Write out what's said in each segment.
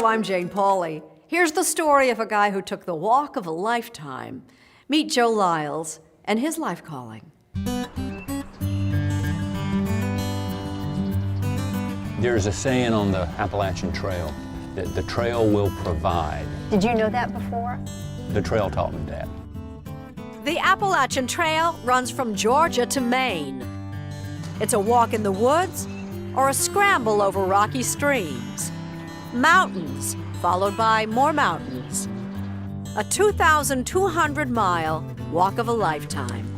Hello, I'm Jane Pauley. Here's the story of a guy who took the walk of a lifetime. Meet Joe Lyles and his life calling. There's a saying on the Appalachian Trail that the trail will provide. Did you know that before? The trail taught me that. The Appalachian Trail runs from Georgia to Maine. It's a walk in the woods or a scramble over rocky streams. Mountains, followed by more mountains. A 2,200-mile walk of a lifetime.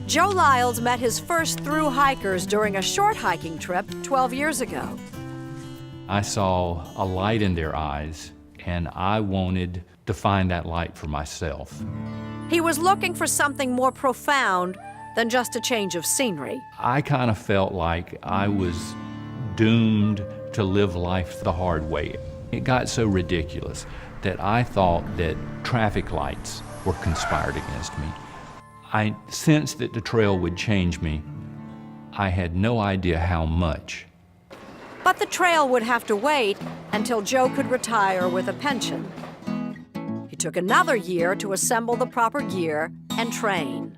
Joe Lyles met his first through hikers during a short hiking trip 12 years ago. I saw a light in their eyes, and I wanted to find that light for myself. He was looking for something more profound than just a change of scenery. I kind of felt like I was doomed to live life the hard way. It got so ridiculous that I thought that traffic lights were conspired against me. I sensed that the trail would change me. I had no idea how much. But the trail would have to wait until Joe could retire with a pension. He took another year to assemble the proper gear and train.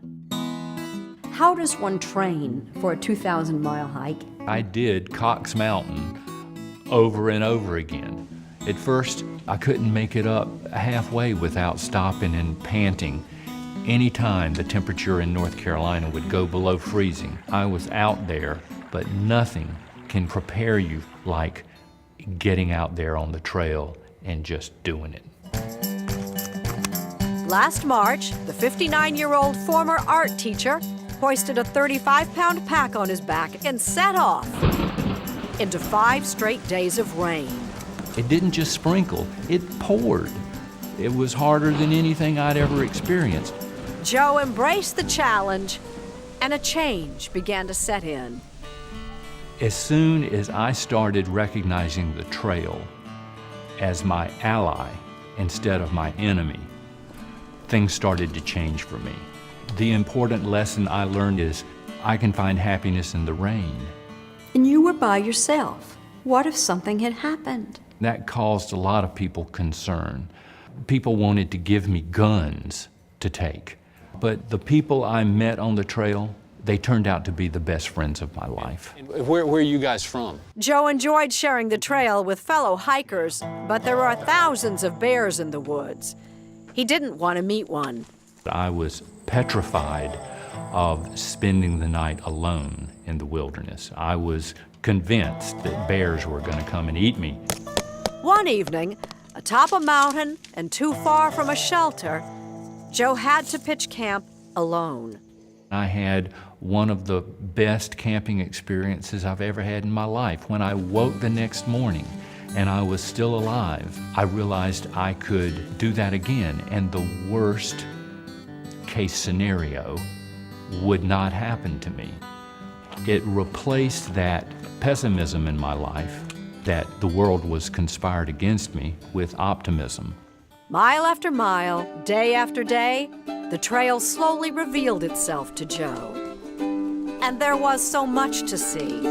How does one train for a 2,000-mile hike? I did Cox Mountain over and over again. At first, I couldn't make it up halfway without stopping and panting. Anytime the temperature in North Carolina would go below freezing, I was out there, but nothing can prepare you like getting out there on the trail and just doing it. Last March, the 59-year-old former art teacher hoisted a 35-pound pack on his back and set off into 5 straight days of rain. It didn't just sprinkle, it poured. It was harder than anything I'd ever experienced. Joe embraced the challenge, and a change began to set in. As soon as I started recognizing the trail as my ally instead of my enemy, things started to change for me. The important lesson I learned is I can find happiness in the rain. And you were by yourself. What if something had happened? That caused a lot of people concern. People wanted to give me guns to take. But the people I met on the trail, they turned out to be the best friends of my life. Where are you guys from? Joe enjoyed sharing the trail with fellow hikers, but there are thousands of bears in the woods. He didn't want to meet one. I was petrified of spending the night alone in the wilderness. I was convinced that bears were going to come and eat me. One evening, atop a mountain and too far from a shelter, Joe had to pitch camp alone. I had one of the best camping experiences I've ever had in my life. When I woke the next morning and I was still alive, I realized I could do that again, and the worst case scenario would not happen to me. It replaced that pessimism in my life, that the world was conspired against me, with optimism. Mile after mile, day after day, the trail slowly revealed itself to Joe. And there was so much to see.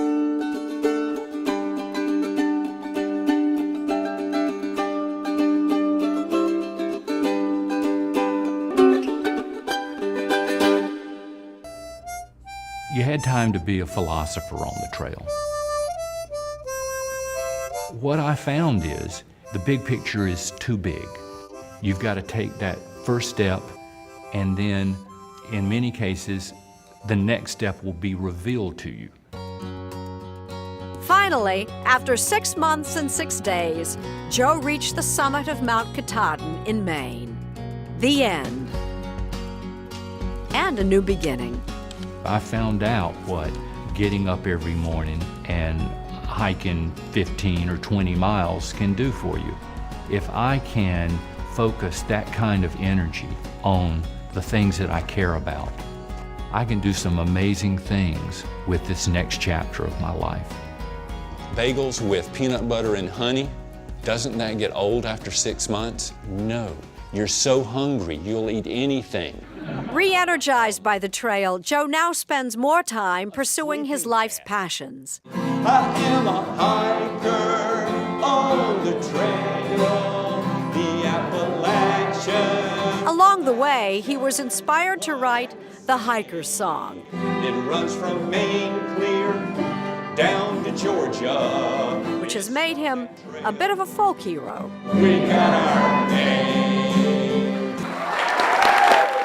You had time to be a philosopher on the trail. What I found is the big picture is too big. You've got to take that first step, and then in many cases, the next step will be revealed to you. Finally, after 6 months and 6 days, Joe reached the summit of Mount Katahdin in Maine. The end. And a new beginning. I found out what getting up every morning and hiking 15 or 20 miles can do for you. If I can focus that kind of energy on the things that I care about, I can do some amazing things with this next chapter of my life. Bagels with peanut butter and honey, doesn't that get old after 6 months? No. You're so hungry, you'll eat anything. Re-energized by the trail, Joe now spends more time pursuing his life's passions. I am a hiker on the trail. Georgia. Along the way, he was inspired to write the hiker's song. It runs from Maine clear down to Georgia. Which has made him a bit of a folk hero. We got our name.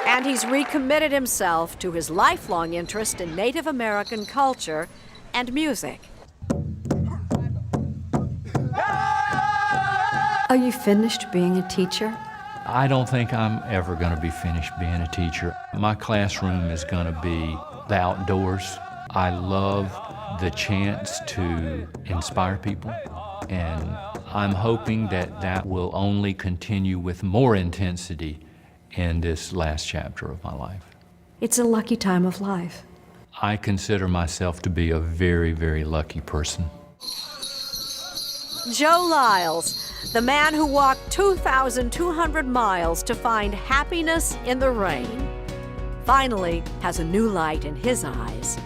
And he's recommitted himself to his lifelong interest in Native American culture and music. Are you finished being a teacher? I don't think I'm ever going to be finished being a teacher. My classroom is going to be the outdoors. I love the chance to inspire people, and I'm hoping that that will only continue with more intensity in this last chapter of my life. It's a lucky time of life. I consider myself to be a very, very lucky person. Joe Lyles, the man who walked 2,200 miles to find happiness in the rain, finally has a new light in his eyes.